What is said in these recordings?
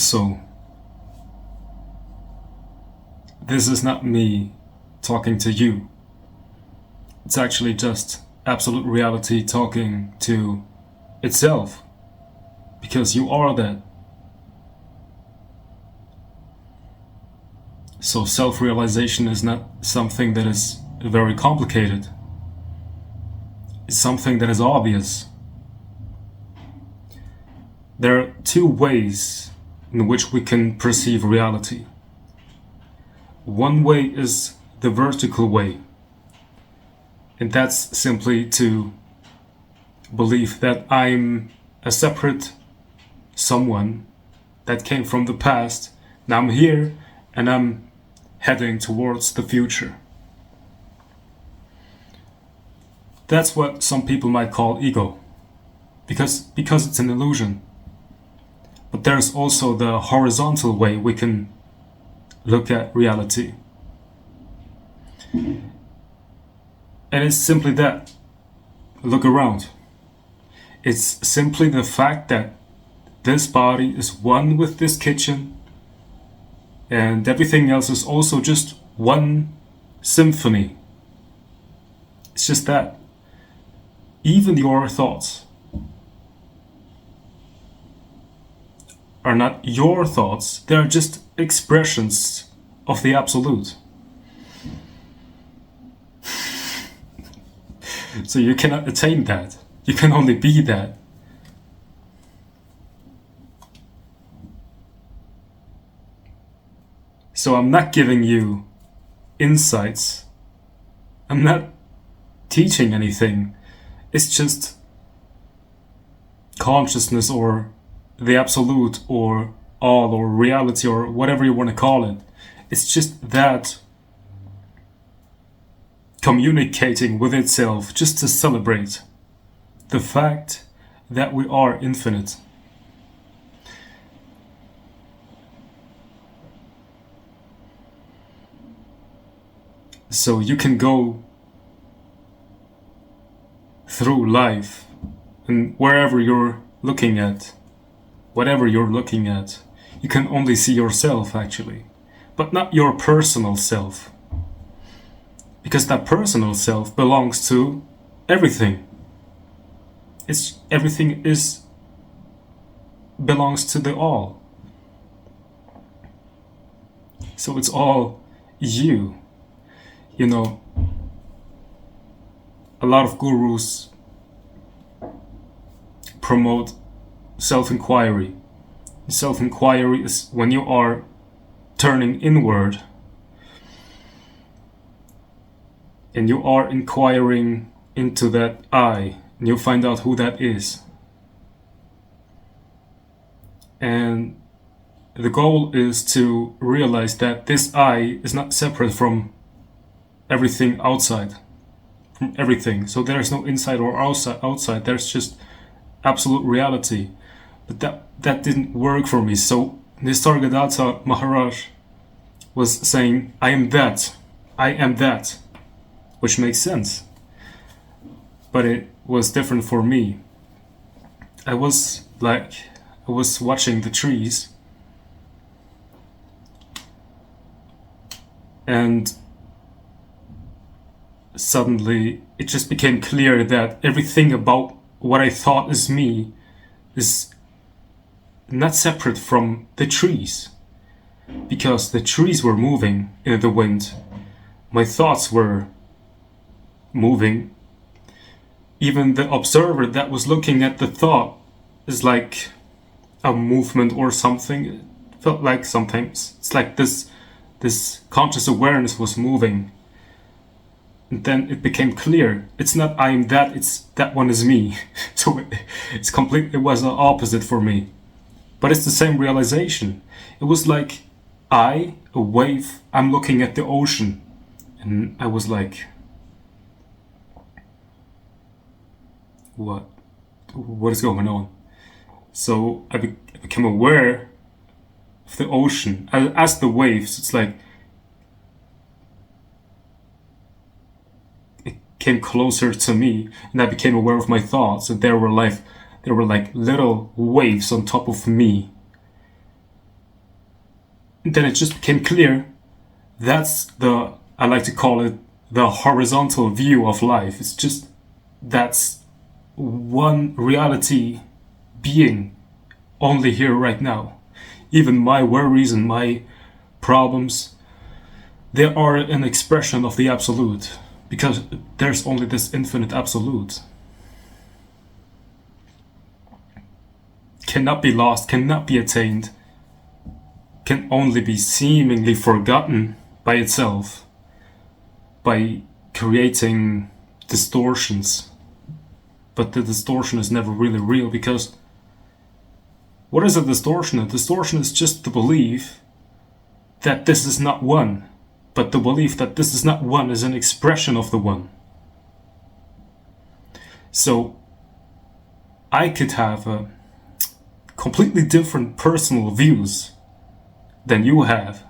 So, this is not me talking to you. It's actually just absolute reality talking to itself. Because you are that. So self-realization is not something that is very complicated. It's something that is obvious. There are two ways in which we can perceive reality. One way is the vertical way, and that's simply to believe that I'm a separate someone that came from the past. Now I'm here and I'm heading towards the future. That's what some people might call ego, because it's an illusion. But there's also the horizontal way we can look at reality. And it's simply that. Look around. It's simply the fact that this body is one with this kitchen, and everything else is also just one symphony. It's just that. Even your thoughts are not your thoughts, they're just expressions of the absolute. So you cannot attain that. You can only be that. So I'm not giving you insights. I'm not teaching anything. It's just consciousness or the absolute or all or reality or whatever you want to call it. It's just that communicating with itself just to celebrate the fact that we are infinite. So you can go through life and wherever you're looking at, whatever you're looking at, you can only see yourself actually, but not your personal self. Because that personal self belongs to everything. Everything belongs to the all. So it's all you. You know, a lot of gurus promote self-inquiry. Self-inquiry is when you are turning inward and you are inquiring into that I, and you find out who that is. And the goal is to realize that this I is not separate from everything outside, from everything. So there's no inside or outside. There's just absolute reality. But that didn't work for me. So Nisargadatta Maharaj was saying, I am that, which makes sense. But it was different for me. I was watching the trees, and suddenly it just became clear that everything about what I thought is me is not separate from the trees. Because the trees were moving in the wind, my thoughts were moving. Even the observer that was looking at the thought is like a movement or something. It felt like sometimes it's like this conscious awareness was moving. And then it became clear. It's not I am that, it's that one is me. So it was the opposite for me. But it's the same realization. It was like a wave, I'm looking at the ocean. And I was like, what is going on? So I became aware of the ocean as the waves. It's like it came closer to me, and I became aware of my thoughts, and there were like little waves on top of me, then it just became clear that's the, I like to call it, the horizontal view of life. It's just, that's one reality being only here right now. Even my worries and my problems, they are an expression of the absolute, because there's only this infinite absolute. Cannot be lost, cannot be attained, can only be seemingly forgotten by itself, by creating distortions. But the distortion is never really real, because what is a distortion? A distortion is just the belief that this is not one, but the belief that this is not one is an expression of the one. So I could have a completely different personal views than you have,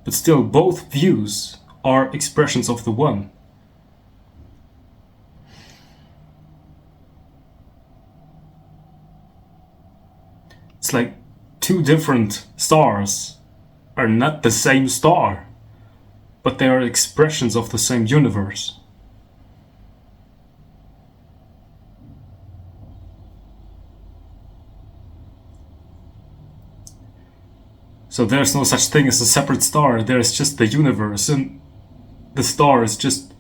but still both views are expressions of the one. It's like two different stars are not the same star, but they are expressions of the same universe. So there's no such thing as a separate star, there's just the universe, and the star is just,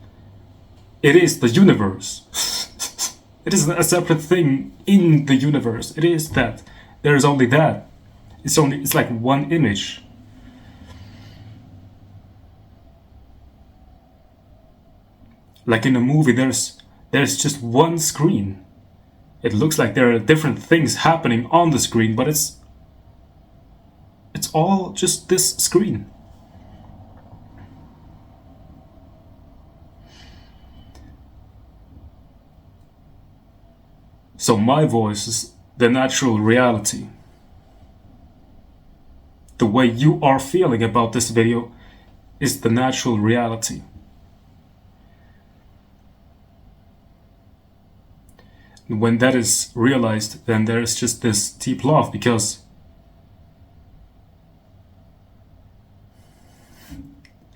it is the universe. It isn't a separate thing in the universe, it is that. There is only that. It's like one image. Like in a movie, there's just one screen. It looks like there are different things happening on the screen, but it's all just this screen. So my voice is the natural reality. The way you are feeling about this video is the natural reality. When that is realized, then there is just this deep love, because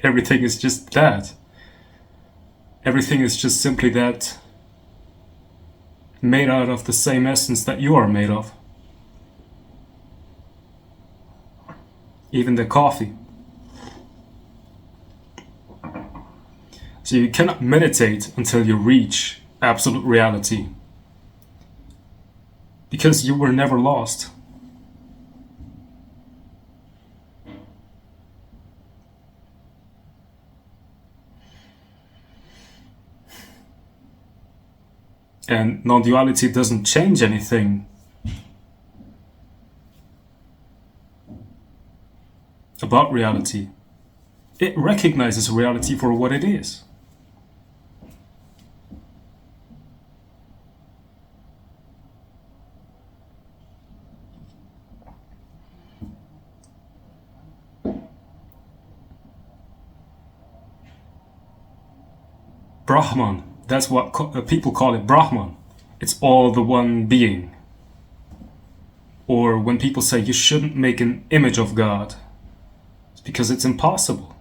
everything is just that. Everything is just simply that, made out of the same essence that you are made of. Even the coffee. So you cannot meditate until you reach absolute reality, because you were never lost. And non-duality doesn't change anything about reality. It recognizes reality for what it is. Brahman, that's what people call it, Brahman. It's all the one being. Or when people say you shouldn't make an image of God, it's because it's impossible.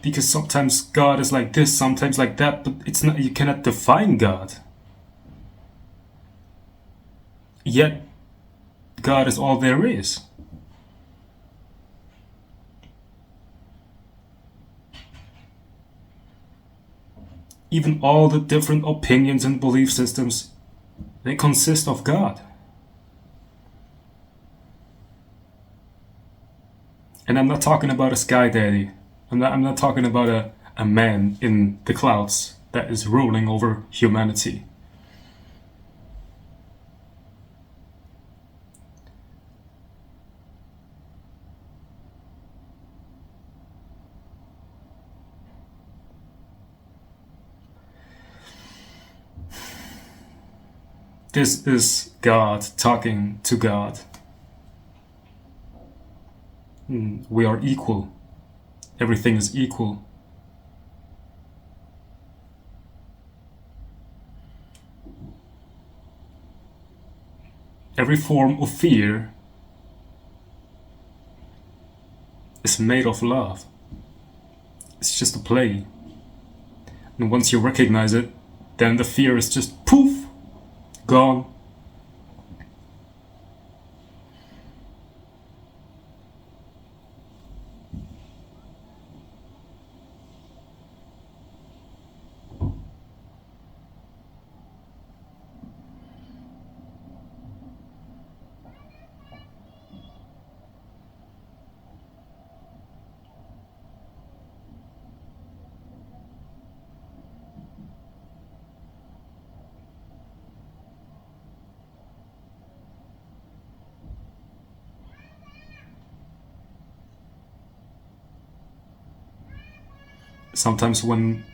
Because sometimes God is like this, sometimes like that, but it's not, you cannot define God. Yet God is all there is. Even all the different opinions and belief systems, they consist of God. And I'm not talking about a sky daddy. I'm not talking about a man in the clouds that is ruling over humanity. This is God talking to God. We are equal. Everything is equal. every form of fear is made of love. It's just a play. And once you recognize it, then the fear is just poof, gone. Sometimes when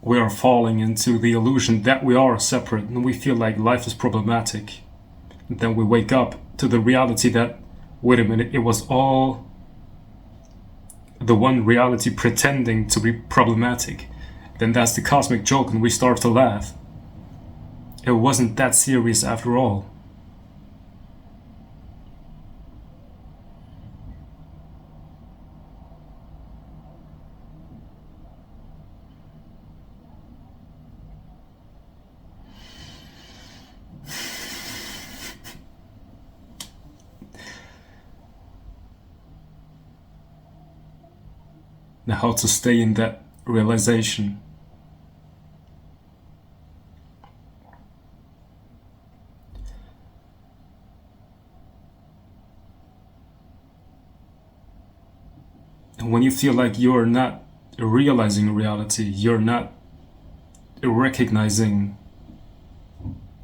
we are falling into the illusion that we are separate and we feel like life is problematic, and then we wake up to the reality that, wait a minute, it was all the one reality pretending to be problematic, then that's the cosmic joke and we start to laugh. It wasn't that serious after all. Now, how to stay in that realization. And when you feel like you're not realizing reality, you're not recognizing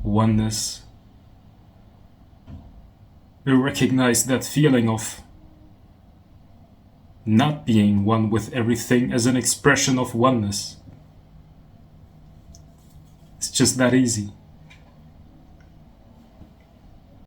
oneness, you recognize that feeling of not being one with everything as an expression of oneness. It's just that easy.